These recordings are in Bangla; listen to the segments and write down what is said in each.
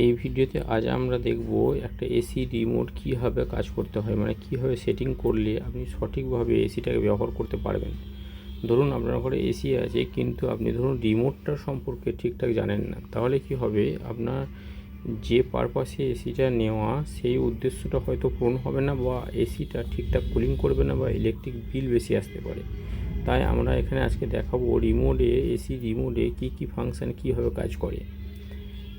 এই ভিডিওতে আজ আমরা দেখব একটা এসি রিমোট কীভাবে কাজ করতে হয়, মানে কীভাবে সেটিং করলে আপনি সঠিকভাবে এসিটাকে ব্যবহার করতে পারবেন। ধরুন আপনার ঘরে এসি আছে, কিন্তু আপনি ধরুন রিমোটটার সম্পর্কে ঠিকঠাক জানেন না, তাহলে কি হবে, আপনার যে পারপাসে এসিটা নেওয়া সেই উদ্দেশ্যটা হয়তো পূরণ হবে না, বা এসিটা ঠিকঠাক কুলিং করবে না, বা ইলেকট্রিক বিল বেশি আসতে পারে। তাই আমরা এখানে আজকে দেখাবো রিমোটে, এসি রিমোটে কী ফাংশান কীভাবে কাজ করে।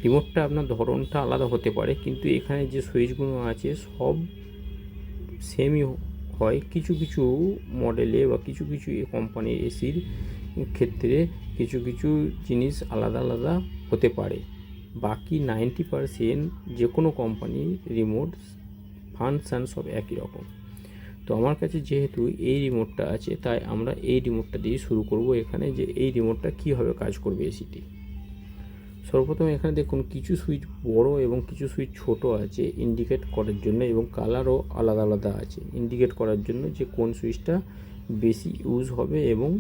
রিমোটটা আপনার ধরনটা আলাদা হতে পারে, কিন্তু এখানে যে সুইচগুলো আছে সব সেমই হয়। কিছু কিছু মডেলে বা কিছু কিছু কোম্পানির এসির ক্ষেত্রে কিছু কিছু জিনিস আলাদা আলাদা হতে পারে। বাকি 90% যে কোনো কোম্পানির রিমোট ফাংশান সব একই রকম। তো আমার কাছে যেহেতু এই রিমোটটা আছে, তাই আমরা এই রিমোটটা দিয়ে শুরু করব। এখানে যে এই রিমোটটা কীভাবে কাজ করবে এসিটি। সর্বপ্রথম এখানে দেখুন কিছু সুইচ বড় এবং কিছু সুইচ ছোট আছে ইন্ডিকেট করার জন্য, এবং কালারও আলাদা আলাদা আছে ইন্ডিকেট করার জন্য যে কোন সুইচটা বেশি ইউজ হবে এবং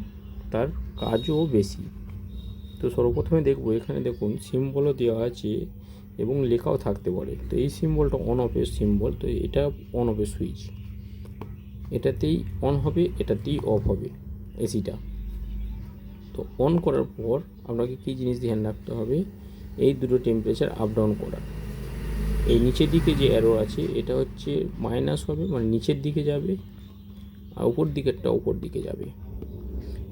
তার কাজও বেশি। তো সর্বপ্রথমে দেখব, এখানে দেখুন সিম্বলও দেওয়া আছে এবং লেখাও থাকতে পারে। তো এই সিম্বলটা অন অফের সিম্বল, তো এটা অন অফের সুইচ, এটাতেই অন হবে, এটাতেই অফ হবে এসিটা। তো অন করার পর আপনাকে কী জিনিস ধ্যান রাখতে হবে, এই দুটো টেম্পারেচার আপ ডাউন করা। এই নিচের দিকে যে অ্যারো আছে এটা হচ্ছে মাইনাস হবে, মানে নিচের দিকে যাবে, আর উপর দিকেরটা উপর দিকে যাবে।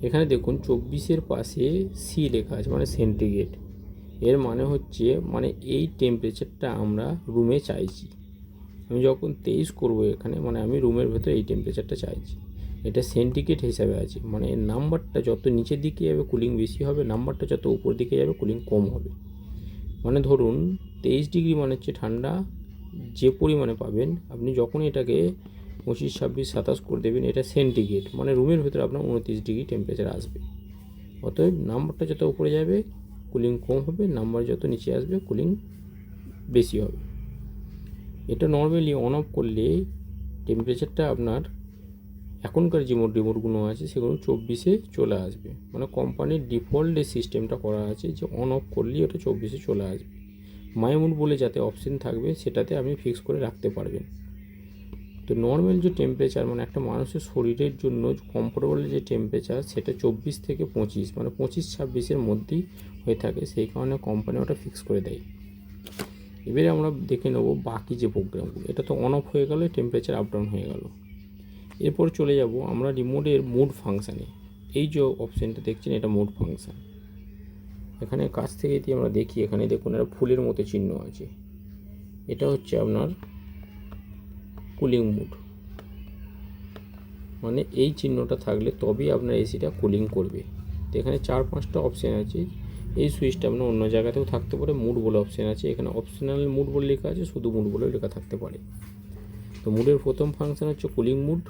এখানে দেখুন 24-এর পাশে সি লেখা আছে, মানে সেন্টিগ্রেড। এর মানে হচ্ছে, মানে এই টেম্পারেচারটা আমরা রুমে চাইছি। আমি যখন 23 করবো এখানে, মানে আমি রুমের ভেতরে এই টেম্পারেচারটা চাইছি। এটা সেন্টিগ্রেড হিসাবে আছে, মানে এর নাম্বারটা যত নিচের দিকে যাবে কুলিং বেশি হবে, নাম্বারটা যত উপর দিকে যাবে কুলিং কম হবে। মানে ধরুন 23 ডিগ্রি মানে হচ্ছে ঠান্ডা যে পরিমাণে পাবেন, আপনি যখন এটাকে 25, 26, 27 করে দেবেন, এটা সেন্টিগ্রেড, মানে রুমের ভেতরে আপনার 29 ডিগ্রি টেম্পারেচার আসবে। অতএব নাম্বারটা যত উপরে যাবে কুলিং কম হবে, নাম্বার যত নিচে আসবে কুলিং বেশি হবে। এটা নর্মালি অন অফ করলে টেম্পারেচারটা আপনার এখনকার যে রিমোটগুলো আছে সেগুলো 24-এ চলে আসবে, মানে কোম্পানির ডিফল্ট সিস্টেমটা করা আছে যে অন অফ করলেই ওটা 24-এ চলে আসবে। মাই মুড বলে যাতে অপশন থাকবে, সেটাতে আপনি ফিক্স করে রাখতে পারবেন। তো নর্মাল যে টেম্পারেচার, মানে একটা মানুষের শরীরের জন্য কমফোর্টেবল যে টেম্পারেচার, সেটা 24 থেকে 25, মানে 25-26-এর মধ্যেই হয়ে থাকে। সেই কারণে কোম্পানি ওটা ফিক্স করে দেয়। এবারে আমরা দেখে নেব বাকি যে প্রোগ্রামগুলো। এটা তো অন অফ হয়ে গেল, টেম্পারেচার আপ ডাউন হয়ে গেল। এরপর চলে যাব আমরা রিমোটের মুড ফাংশানে। এই যে অপশানটা দেখছেন, এটা মুড ফাংশান। এখানে কাছ থেকে যদি আমরা দেখি, এখানে দেখুন একটা ফুলের মতো চিহ্ন আছে, এটা হচ্ছে আপনার কুলিং মুড। মানে এই চিহ্নটা থাকলে তবেই আপনার এসিটা কুলিং করবে। তো এখানে 4-5টা অপশান আছে। এই সুইচটা আপনার অন্য জায়গাতেও থাকতে পারে, মুড বলে অপশান আছে, এখানে অপশনাল মুড বলে লেখা আছে, শুধু মুড বলেও লেখা থাকতে পারে। তো মুডের প্রথম ফাংশান হচ্ছে কুলিং মুড।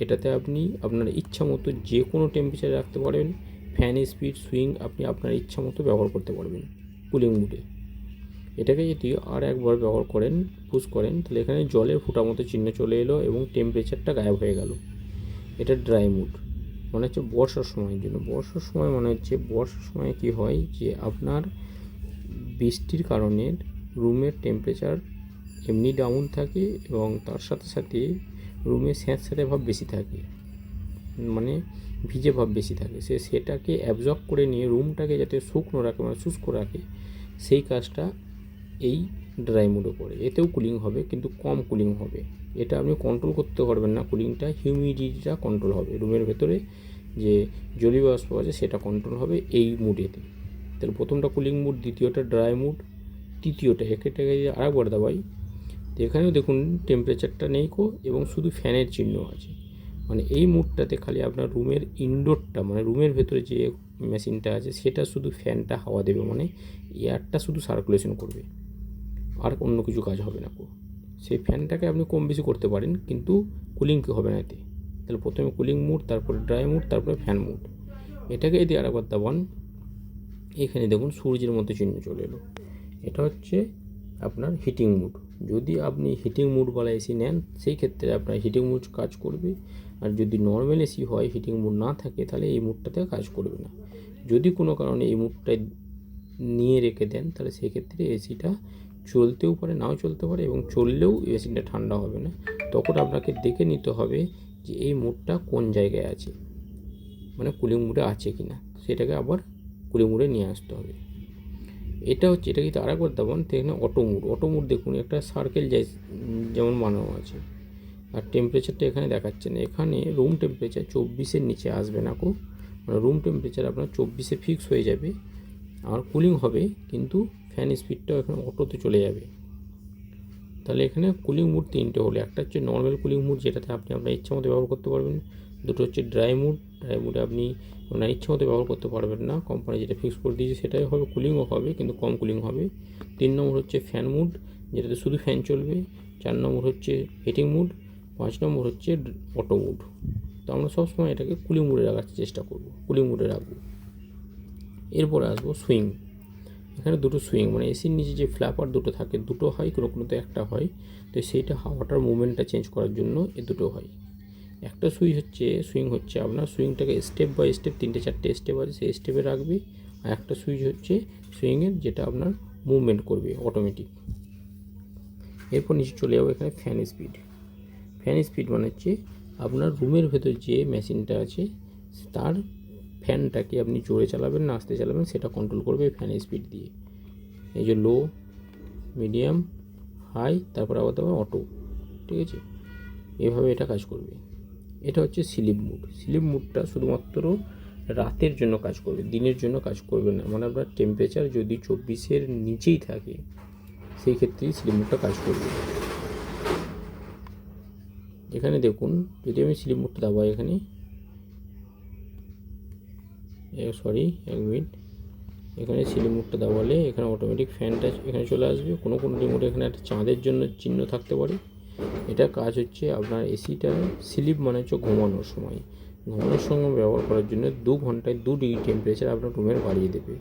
এটাতে আপনি আপনার ইচ্ছা মতো যে কোনো টেম্পারেচারে রাখতে পারবেন। ফ্যান স্পিড সুইং আপনি আপনার ইচ্ছা মতো ব্যবহার করতে পারবেন কুলিং মুডে। এটাকে যদি আর একবার ব্যবহার করেন, পুশ করেন, তাহলে এখানে জলের ফোঁটা মতো চিহ্ন চলে এলো এবং টেম্পারেচারটা গায়েব হয়ে গেল। এটা ড্রাই মুড, মানে হচ্ছে বর্ষার সময়ের জন্য। বর্ষার সময় মানে হচ্ছে, বর্ষার সময় কী হয় যে আপনার বৃষ্টির কারণে রুমের টেম্পারেচার এমনি ডাউন থাকে, এবং তার সাথে সাথে রুমে স্যাঁতস্যাঁতে ভাব বেশি থাকে, মানে ভিজে ভাব বেশি থাকে। সেটাকে অ্যাবজর্ব করে নিয়ে রুমটাকে যাতে শুকনো রাখে, মানে শুষ্ক রাখে, সেই কাজটা এই ড্রাই মুডে করে। এতেও কুলিং হবে, কিন্তু কম কুলিং হবে। এটা আপনি কন্ট্রোল করতে পারবেন না কুলিংটা, হিউমিডিটিটা কন্ট্রোল হবে, রুমের ভেতরে যে জলীয় বাষ্প আছে সেটা কন্ট্রোল হবে এই মুডেতে। তাহলে প্রথমটা কুলিং মুড, দ্বিতীয়টা ড্রাই মুড, তৃতীয়টা এটাকে আরেকবার দাবাই। তো এখানেও দেখুন টেম্পারেচারটা নেই এবং শুধু ফ্যানের চিহ্ন আছে। মানে এই মুডটাতে খালি আপনার রুমের ইনডোরটা, মানে রুমের ভেতরে যে মেশিনটা আছে সেটা শুধু ফ্যানটা হাওয়া দেবে, মানে এয়ারটা শুধু সার্কুলেশন করবে, আর অন্য কিছু কাজ হবে না। সেই ফ্যানটাকে আপনি কম বেশি করতে পারেন, কিন্তু কুলিং হবে না এতে। তাহলে প্রথমে কুলিং মুড, তারপরে ড্রাই মুড, তারপরে ফ্যান মুড। এটাকে যদি আরেকবার দাবান, এখানে দেখুন সূর্যের মতো চিহ্ন চলে এলো, এটা হচ্ছে আপনার হিটিং মুড। যদি আপনি হিটিং মুডওয়ালা এসি নেন, সেই ক্ষেত্রে আপনার হিটিং মুড কাজ করবে। আর যদি নর্মাল এসি হয়, হিটিং মুড না থাকে, তাহলে এই মুডটাতে কাজ করবে না। যদি কোনো কারণে এই মুডটায় নিয়ে রেখে দেন তাহলে সেক্ষেত্রে এসিটা চলতেও পারে, নাও চলতে পারে, এবং চললেও এসিটা ঠান্ডা হবে না। তখন আপনাকে দেখে নিতে হবে যে এই মোডটা কোন জায়গায় আছে, মানে কুলিং মোডে আছে কি না, সেটাকে আবার কুলিং মোডে নিয়ে আসতে হবে। এটা কিন্তু আরেকবার দাবান, এখানে অটো মোড দেখুন একটা সার্কেল যায় যেমন বানানো আছে, আর টেম্পারেচারটা এখানে দেখাচ্ছে না। এখানে রুম টেম্পারেচার 24-এর নিচে আসবে না কো, মানে রুম টেম্পারেচার আপনার 24-এ ফিক্স হয়ে যাবে, আর কুলিং হবে, কিন্তু ফ্যান স্পিডটাও এখানে অটোতে চলে যাবে। তাহলে এখানে কুলিং মুড তিনটে হলো, একটা হচ্ছে নর্মাল কুলিং মুড যেটাতে আপনি আপনার ইচ্ছা মতো ব্যবহার করতে পারবেন, দুটো হচ্ছে ড্রাই মুডে আপনি আপনার ইচ্ছা মতো ব্যবহার করতে পারবেন না, কোম্পানি যেটা ফিক্স করে দিয়েছে সেটাই হবে, কুলিংও হবে কিন্তু কম কুলিং হবে। 3 নম্বর হচ্ছে ফ্যান মুড, যেটাতে শুধু ফ্যান চলবে। 4 নম্বর হচ্ছে হিটিং মুড। 5 নম্বর হচ্ছে অটো মুড। তো আমরা সবসময় এটাকে কুলিং মুডে রাখার চেষ্টা করব, কুলিং মুডে রাখবো। এরপরে আসবো সুইং। এখানে দুটো সুইং, মানে এসির নিচে যে ফ্ল্যাপার দুটো থাকে, দুটো হয়, কোনো তো একটা হয়, তো সেইটা হাওয়াটার মুভমেন্টটা চেঞ্জ করার জন্য এ দুটো হয়। একটা সুইং হচ্ছে আপনার সুইংটাকে স্টেপ বাই স্টেপ 3-4টে স্টেপ আছে সেই স্টেপে রাখবে, আর একটা সুইচ হচ্ছে সুইংয়ের যেটা আপনার মুভমেন্ট করবে অটোমেটিক। এরপর নিচে চলে যাবো এখানে ফ্যান স্পিড মানে হচ্ছে আপনার রুমের ভেতর যে মেশিনটা আছে তার ফ্যানটাকে আপনি জোরে চালাবেন না আস্তে চালাবেন সেটা কন্ট্রোল করবে ফ্যান স্পিড দিয়ে। এই যে লো, মিডিয়াম, হাই, তারপর আবার দেবে অটো, ঠিক আছে, এভাবে এটা কাজ করবে। এটা হচ্ছে স্লিপ মুডটা শুধুমাত্র রাতের জন্য কাজ করবে, দিনের জন্য কাজ করবে না, মানে আপনার টেম্পারেচার যদি 24-এর নিচেই থাকে সেই ক্ষেত্রেই স্লিপ মুডটা কাজ করবে। এখানে দেখুন যদি আমি স্লিপ মুডটা দাবাই এখানে, এক মিনিট, এখানে স্লিপ মুডটা দাবালে এখানে অটোমেটিক ফ্যানটা এখানে চলে আসবে। কোনো রিমোটে এখানে একটা চাঁদের জন্য চিহ্ন থাকতে পারে। এটা কাজ হচ্ছে আপনার এসিটা স্লিপ মানে হচ্ছে ঘুমানোর সময় ব্যবহার করার জন্য 2 ঘন্টায় 2 ডিগ্রি টেম্পারেচার আপনার রুমের বাড়িয়ে দেবে।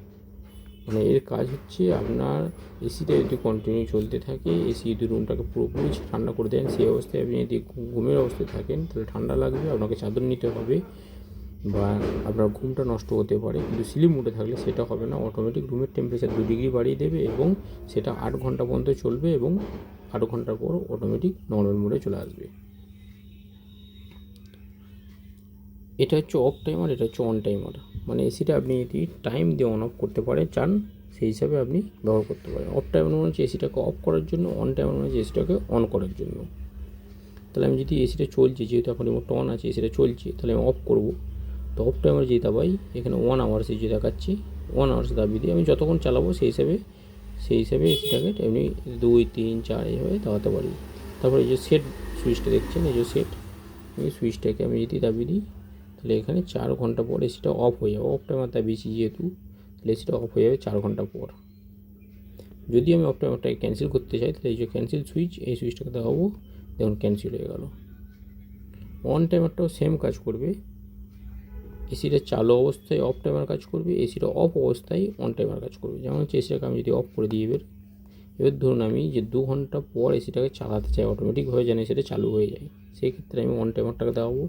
মানে এর কাজ হচ্ছে আপনার এসিটা যদি কন্টিনিউ চলতে থাকে, এসি যদি রুমটাকে পুরোপুরি ঠান্ডা করে দেন, সেই অবস্থায় আপনি যদি ঘুমের অবস্থায় থাকেন তাহলে ঠান্ডা লাগবে, আপনাকে চাদর নিতে হবে বা আপনার ঘুমটা নষ্ট হতে পারে। কিন্তু স্লিপ মোডে থাকলে সেটা হবে না, অটোমেটিক রুমের টেম্পারেচার 2 ডিগ্রি বাড়িয়ে দেবে এবং সেটা 8 ঘন্টা পর্যন্ত চলবে এবং 8 ঘন্টার পর অটোমেটিক নর্মাল মোডে চলে আসবে। এটা হচ্ছে অফ টাইমার, এটা হচ্ছে অন টাইমার, মানে এসিটা আপনি যদি টাইম দিয়ে অন অফ করতে চান সেই হিসাবে আপনি ব্যবহার করতে পারেন। অফ টাইমার মানে হচ্ছে এসিটাকে অফ করার জন্য, অন টাইমার মানে হচ্ছে এসিটাকে অন করার জন্য। তাহলে আমি যদি এসিটা চলছে, যেহেতু এখন রিমোটটা অন আছে, এসিটা চলছে, তাহলে আমি অফ করবো। তো অফ টাইমার যেই দাবাই এখানে 1 আওয়ার্স যে দেখাচ্ছি, 1 আওয়ার্স দাবিয়ে দিয়ে আমি যতক্ষণ চালাবো সেই হিসাবে এসিটাকে এমনি 2, 3, 4 এইভাবে দাবাতে পারি। তারপরে এই যে সেট সুইচটা দেখছেন, এই যে সেট, এই সুইচটাকে আমি যদি দাবিয়ে দিই তাহলে এখানে 4 ঘন্টা পর এসিটা অফ হয়ে যাবে। অফ টাইমার দাবিয়েছি যেহেতু, তাহলে এসিটা অফ হয়ে যাবে 4 ঘন্টা পর। যদি আমি অফ টাইমারটাকে ক্যান্সেল করতে চাই তাহলে এই যে ক্যান্সেল সুইচ, এই সুইচটাকে দেখাবো, দেখুন ক্যান্সেল হয়ে গেল। অন টাইমারটাও সেম কাজ করবে, এসিটা চালু অবস্থায় অফ টাইমার কাজ করবে, এসিটা অফ অবস্থায় অন টাইমার কাজ করবে। যেমন হচ্ছে এসিটাকে আমি যদি অফ করে দিই এবার ধরুন আমি যে 2 ঘন্টা পর এসিটাকে চালাতে চাই, অটোমেটিকভাবে যেন সেটা চালু হয়ে যায়, সেই ক্ষেত্রে আমি অন টাইমারটাকে দেখাবো।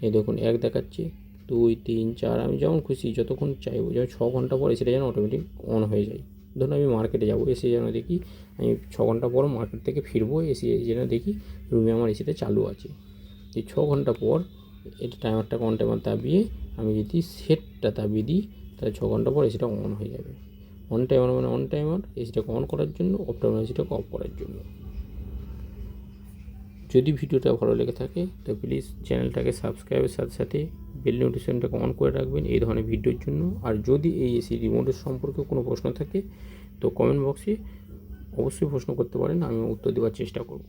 এই দেখুন 1 দেখাচ্ছে, 2, 3, 4, আমি যেমন খুশি যতক্ষণ চাইবো, যেমন 6 ঘন্টা পর এসিটা যেন অটোমেটিক অন হয়ে যায়। ধরুন আমি মার্কেটে যাবো, এসে যেন দেখি আমি 6 ঘন্টা পর মার্কেট থেকে ফিরবো, এসে যেন দেখি রুমে আমার এসিটা চালু আছে। এই 6 ঘন্টা পর এটা টাইমারটাকে অন টাইমার দাবিয়ে আমি যদি সেটটা দাবিয়ে দিই তাহলে 6 ঘন্টা পর এসিটা অন হয়ে যাবে। অন টাইমার মানে অন টাইমার, এসিটাকে অন করার জন্য, অফ টাইমার এসিটাকে অফ করার জন্য। যদি ভিডিওটা ভালো লেগে থাকে তো প্লিজ চ্যানেলটাকে সাবস্ক্রাইবের সাথে সাথে বেল নোটিফিকেশনটাকে অন করে রাখবেন এই ধরনের ভিডিওর জন্য। আর যদি এই এসি রিমোটের সম্পর্কে কোনো প্রশ্ন থাকে তো কমেন্ট বক্সে অবশ্যই প্রশ্ন করতে পারেন, আমি উত্তর দেওয়ার চেষ্টা করব।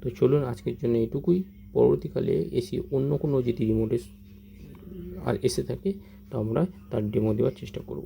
তো চলুন আজকের জন্য এইটুকুই। পরবর্তীকালে এসি অন্য কোনো যদি রিমোটে আর এসে থাকে তো আমরা তার ডেমো দেওয়ার চেষ্টা করব।